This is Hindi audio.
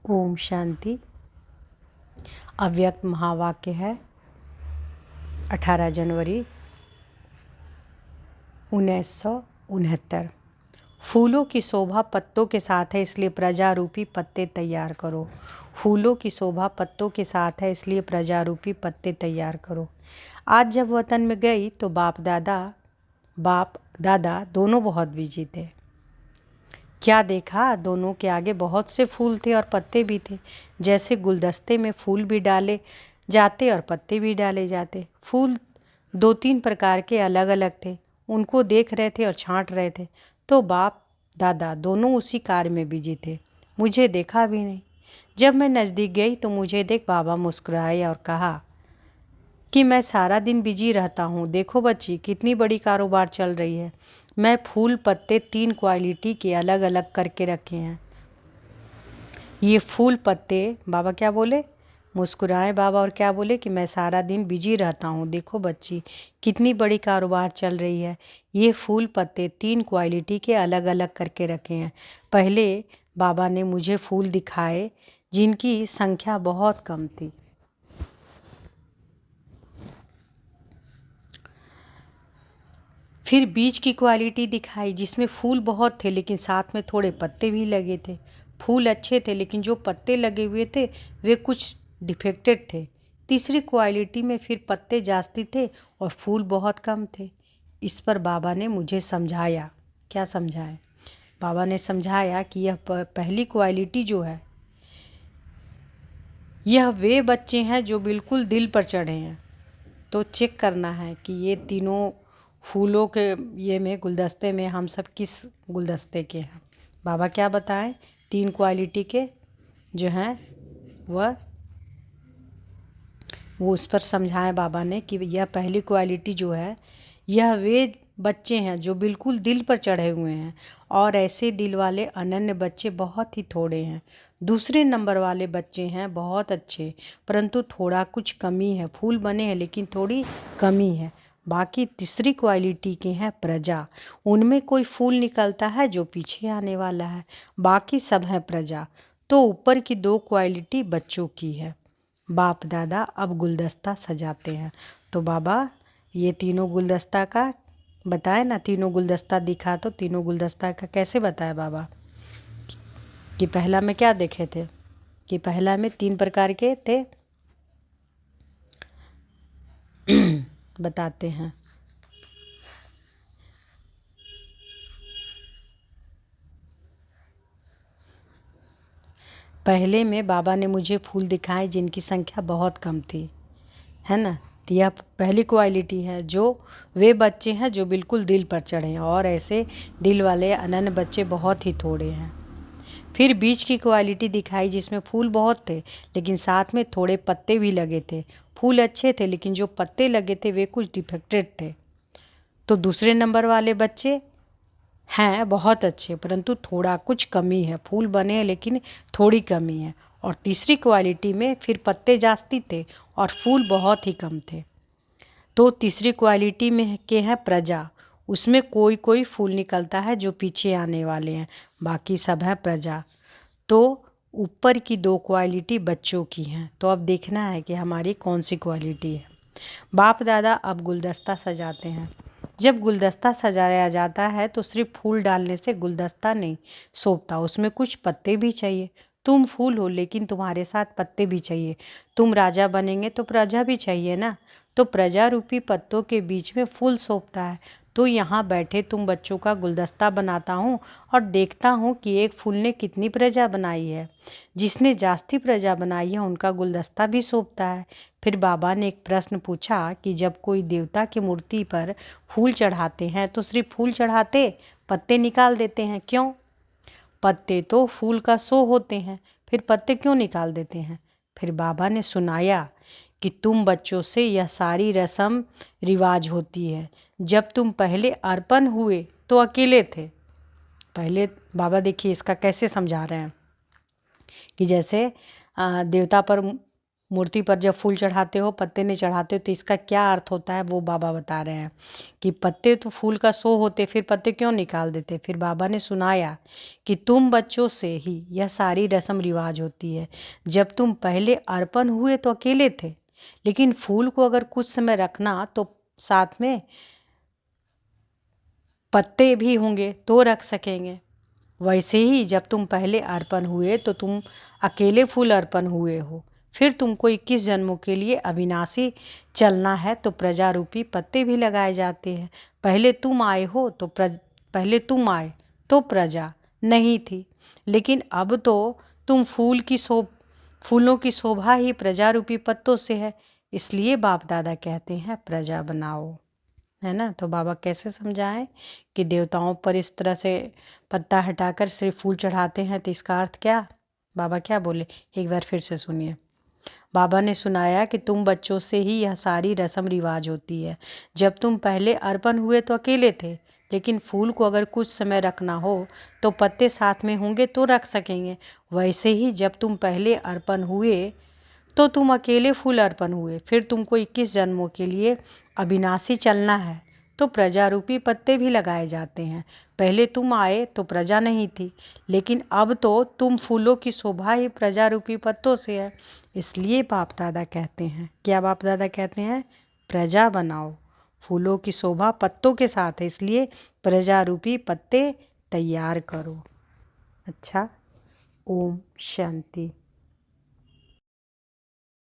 ओम शांति। अव्यक्त महावाक्य है 18 जनवरी 1969। फूलों की शोभा पत्तों के साथ है, इसलिए प्रजारूपी पत्ते तैयार करो। फूलों की शोभा पत्तों के साथ है, इसलिए प्रजारूपी पत्ते तैयार करो। आज जब वतन में गई तो बाप दादा दोनों बहुत बिजी थे। क्या देखा, दोनों के आगे बहुत से फूल थे और पत्ते भी थे। जैसे गुलदस्ते में फूल भी डाले जाते और पत्ते भी डाले जाते। फूल 2-3 प्रकार के अलग अलग थे। उनको देख रहे थे और छांट रहे थे। तो बाप दादा दोनों उसी कार्य में बिजी थे। मुझे देखा भी नहीं। जब मैं नज़दीक गई तो मुझे देख बाबा मुस्कुराए और कहा कि मैं सारा दिन बिजी रहता हूँ। देखो बच्ची, कितनी बड़ी कारोबार चल रही है। मैं फूल पत्ते 3 क्वालिटी के अलग अलग करके रखे हैं। ये फूल पत्ते, बाबा क्या बोले, मुस्कुराए बाबा और क्या बोले कि मैं सारा दिन बिजी रहता हूँ। देखो बच्ची, कितनी बड़ी कारोबार चल रही है। ये फूल पत्ते 3 क्वालिटी के अलग अलग करके रखे हैं। पहले बाबा ने मुझे फूल दिखाए जिनकी संख्या बहुत कम थी। फिर बीज की क्वालिटी दिखाई जिसमें फूल बहुत थे लेकिन साथ में थोड़े पत्ते भी लगे थे। फूल अच्छे थे लेकिन जो पत्ते लगे हुए थे वे कुछ डिफेक्टेड थे। तीसरी क्वालिटी में फिर पत्ते जास्ती थे और फूल बहुत कम थे। इस पर बाबा ने मुझे समझाया। क्या समझाया? बाबा ने समझाया कि यह पहली क्वालिटी जो है, यह वे बच्चे हैं जो बिल्कुल दिल पर चढ़े हैं। तो चेक करना है कि ये तीनों फूलों के ये में गुलदस्ते में हम सब किस गुलदस्ते के हैं। बाबा क्या बताएं, 3 क्वालिटी के जो हैं वो उस पर समझाएं बाबा ने कि यह पहली क्वालिटी जो है, यह वे बच्चे हैं जो बिल्कुल दिल पर चढ़े हुए हैं और ऐसे दिल वाले अनन्य बच्चे बहुत ही थोड़े हैं। दूसरे नंबर वाले बच्चे हैं बहुत अच्छे, परंतु थोड़ा कुछ कमी है। फूल बने हैं लेकिन थोड़ी कमी है। बाकी तीसरी क्वालिटी के हैं प्रजा। उनमें कोई फूल निकलता है जो पीछे आने वाला है, बाकी सब है प्रजा। तो ऊपर की 2 क्वालिटी बच्चों की है। बाप दादा अब गुलदस्ता सजाते हैं। तो बाबा ये तीनों गुलदस्ता का बताए ना, तीनों गुलदस्ता दिखा। तो तीनों गुलदस्ता का कैसे बताया बाबा कि पहला में क्या देखे थे कि पहला में 3 प्रकार के थे। बताते हैं। पहले में बाबा ने मुझे फूल दिखाए जिनकी संख्या बहुत कम थी, है ना। तो यह पहली क्वालिटी है जो वे बच्चे हैं जो बिल्कुल दिल पर चढ़े हैं और ऐसे दिल वाले अनन्य बच्चे बहुत ही थोड़े हैं। फिर बीज की क्वालिटी दिखाई जिसमें फूल बहुत थे लेकिन साथ में थोड़े पत्ते भी लगे थे। फूल अच्छे थे लेकिन जो पत्ते लगे थे वे कुछ डिफेक्टेड थे। तो दूसरे नंबर वाले बच्चे हैं बहुत अच्छे, परंतु थोड़ा कुछ कमी है। फूल बने हैं लेकिन थोड़ी कमी है। और तीसरी क्वालिटी में फिर पत्ते जास्ती थे और फूल बहुत ही कम थे। तो तीसरी क्वालिटी में के हैं प्रजा। उसमें कोई कोई फूल निकलता है जो पीछे आने वाले हैं, बाकी सब है प्रजा। तो ऊपर की 2 क्वालिटी बच्चों की हैं। तो अब देखना है कि हमारी कौन सी क्वालिटी है। बाप दादा अब गुलदस्ता सजाते हैं। जब गुलदस्ता सजाया जाता है तो सिर्फ फूल डालने से गुलदस्ता नहीं शोभता, उसमें कुछ पत्ते भी चाहिए। तुम फूल हो लेकिन तुम्हारे साथ पत्ते भी चाहिए। तुम राजा बनेंगे तो प्रजा भी चाहिए ना। तो प्रजा रूपी पत्तों के बीच में फूल शोभता है। तो यहाँ बैठे तुम बच्चों का गुलदस्ता बनाता हूँ और देखता हूँ कि एक फूल ने कितनी प्रजा बनाई है। जिसने जास्ती प्रजा बनाई है उनका गुलदस्ता भी शोभता है। फिर बाबा ने एक प्रश्न पूछा कि जब कोई देवता की मूर्ति पर फूल चढ़ाते हैं तो सिर्फ फूल चढ़ाते, पत्ते निकाल देते हैं, क्यों? पत्ते तो फूल का शो होते हैं, फिर पत्ते क्यों निकाल देते हैं? फिर बाबा ने सुनाया कि तुम बच्चों से यह सारी रस्म रिवाज होती है। जब तुम पहले अर्पण हुए तो अकेले थे। पहले बाबा देखिए इसका कैसे समझा रहे हैं कि जैसे देवता पर मूर्ति पर जब फूल चढ़ाते हो, पत्ते नहीं चढ़ाते हो, तो इसका क्या अर्थ होता है वो बाबा बता रहे हैं कि पत्ते तो फूल का शो होते, फिर पत्ते क्यों निकाल देते। फिर बाबा ने सुनाया कि तुम बच्चों से ही यह सारी रस्म रिवाज होती है। जब तुम पहले अर्पण हुए तो अकेले थे, लेकिन फूल को अगर कुछ समय रखना तो साथ में पत्ते भी होंगे तो रख सकेंगे। वैसे ही जब तुम पहले अर्पण हुए तो तुम अकेले फूल अर्पण हुए हो, फिर तुमको 21 जन्मों के लिए अविनाशी चलना है तो प्रजा रूपी पत्ते भी लगाए जाते हैं। पहले तुम आए तो प्रजा नहीं थी, लेकिन अब तो तुम फूलों की शोभा ही प्रजा रूपी पत्तों से है। इसलिए बाप दादा कहते हैं प्रजा बनाओ, है ना। तो बाबा कैसे समझाएं कि देवताओं पर इस तरह से पत्ता हटाकर सिर्फ फूल चढ़ाते हैं, तो इसका अर्थ क्या, बाबा क्या बोले, एक बार फिर से सुनिए। बाबा ने सुनाया कि तुम बच्चों से ही यह सारी रस्म रिवाज होती है। जब तुम पहले अर्पण हुए तो अकेले थे, लेकिन फूल को अगर कुछ समय रखना हो तो पत्ते साथ में होंगे तो रख सकेंगे। वैसे ही जब तुम पहले अर्पण हुए तो तुम अकेले फूल अर्पण हुए, फिर तुमको 21 जन्मों के लिए अविनाशी चलना है तो प्रजा रूपी पत्ते भी लगाए जाते हैं। पहले तुम आए तो प्रजा नहीं थी, लेकिन अब तो तुम फूलों की शोभा ही प्रजा रूपी पत्तों से है। इसलिए बाप दादा कहते हैं, क्या बाप दादा कहते हैं, प्रजा बनाओ। फूलों की शोभा पत्तों के साथ है, इसलिए प्रजा रूपी पत्ते तैयार करो। अच्छा, ओम शांति।